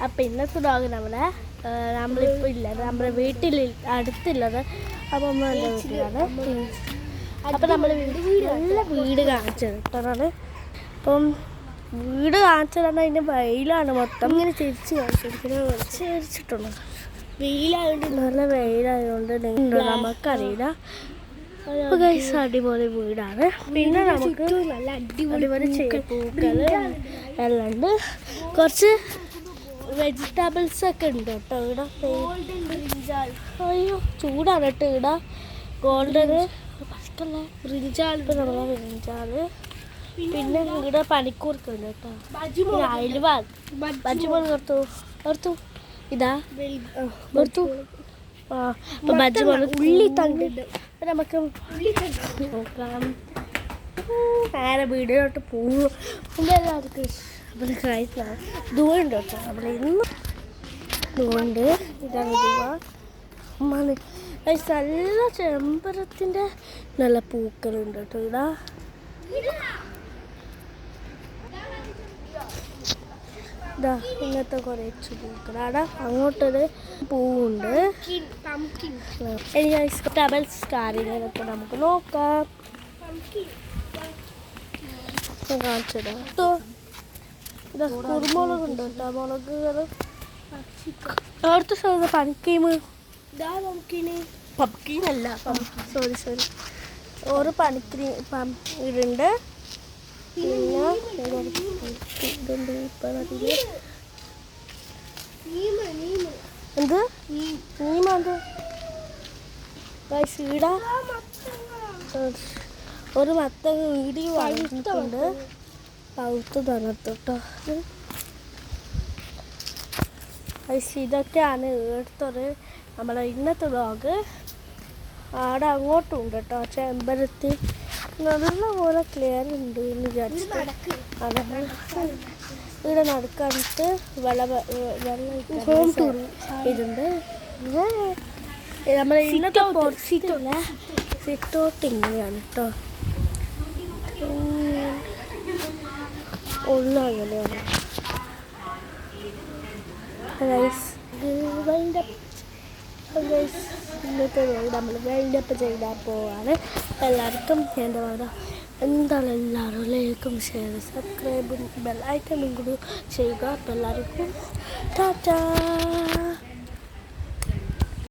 അപ്പം ഇന്നത്തെ വ്ളോഗ് നമ്മളിപ്പോൾ ഇല്ല നമ്മുടെ വീട്ടിൽ അടുത്തുള്ളത്. അപ്പം നമ്മൾ എൻ്റെ വീട്ടിലാണ്. അപ്പം നമ്മൾ നല്ല വീട് കാണിച്ചത് കേട്ടോടാണ്. അപ്പം വീട് കാണിച്ചതാണ്. അതിൻ്റെ വെയിലാണ് മൊത്തം ഇങ്ങനെ ചിരിച്ചിട്ടുണ്ട്. വെയിലായതുകൊണ്ട് നല്ല വെയിലായതുകൊണ്ട് നമുക്കറിയില്ല. അടിപൊളി വീടാണ്. പിന്നെ നമുക്ക് നല്ല അടിപൊളി പൂക്കൾ എല്ലാം ഉണ്ട്. കുറച്ച് വെജിറ്റബിൾസ് ഒക്കെ ഉണ്ട് കേട്ടോ ഇവിടെ. അയ്യോ ചൂടാണ് കേട്ടോ ഇവിടെ. ഗോൾഡന് ബ്രിഞ്ചാൾ പിന്നെ ഇവിടെ പനിക്കൂർക്ക ഉണ്ട് കേട്ടോ. അയൽവ ബജ്ജിമോൾ ഓർത്തു ഇതാ ഓർത്തു. അപ്പം ബജ്ജിമോൾ ഉള്ളി തണ്ടിട്ട് നമുക്ക് നോക്കാം. നേരെ വീടിലോട്ട് പോകും. എല്ലാവർക്കും നമ്മൾ കഴിച്ചാൽ ദൂരമുണ്ട് കേട്ടോ. നമ്മൾ ഇന്ന് ദൂരമുണ്ട്. ഇതാണ് ദൂവ. നല്ല ചെമ്പരത്തിൻ്റെ നല്ല പൂക്കളുണ്ട് കേട്ടോ ഇവിടെ. ഇതാ ഇങ്ങനത്തെ കുറേ പൂക്കളാണ്. അങ്ങോട്ടൊരു പൂവുണ്ട്. വെജിറ്റബിൾസ് കാര്യങ്ങളൊക്കെ നമുക്ക് നോക്കാം. കാണിച്ചതാ ഇതാ കുരുമുളക് ഉണ്ട് കേട്ടോ. മുളകുകൾ അവിടുത്തെ സ്ഥലത്ത് പംകിനല്ല സോറി ഒരു ഇതുണ്ട്. പിന്നെ ഇതുണ്ട്. എന്ത് നീമത് ഈട ഒരു മത്ത വീടി വളർന്നിട്ടുണ്ട്. പൗത്ത് തണുത്തോട്ടോ. ഇതൊക്കെയാണ് ഇവിടുത്തെ നമ്മളെ ഇന്നത്തെ വ്ളോഗ്. ആടെ അങ്ങോട്ടും ഉണ്ട് കേട്ടോ ചെമ്പരത്തി. നല്ല പോലെ ക്ലിയർ ഉണ്ട് എന്ന് വിചാരിച്ചിട്ട് ഇവിടെ നടക്കാനിട്ട് വെള്ളം ഇതുണ്ട്. നമ്മളെ ഇന്നത്തെ പൊറച്ചിട്ടില്ല സിറ്റോട്ട് ഇങ്ങനെയാണ് കേട്ടോ. ഉള്ള അങ്ങനെയാണ്. ഇന്നത്തെ നമ്മൾ വൈൻഡപ്പ് ചെയ്താൽ പോവാണ്. എല്ലാവർക്കും എന്താ പറയുക, എന്താണ് എല്ലാവരും ലൈക്കും ഷെയർ സബ്സ്ക്രൈബും ബെൽ ഐക്കണും കൂടി ചെയ്യുക. അപ്പോൾ എല്ലാവർക്കും ടാറ്റാ.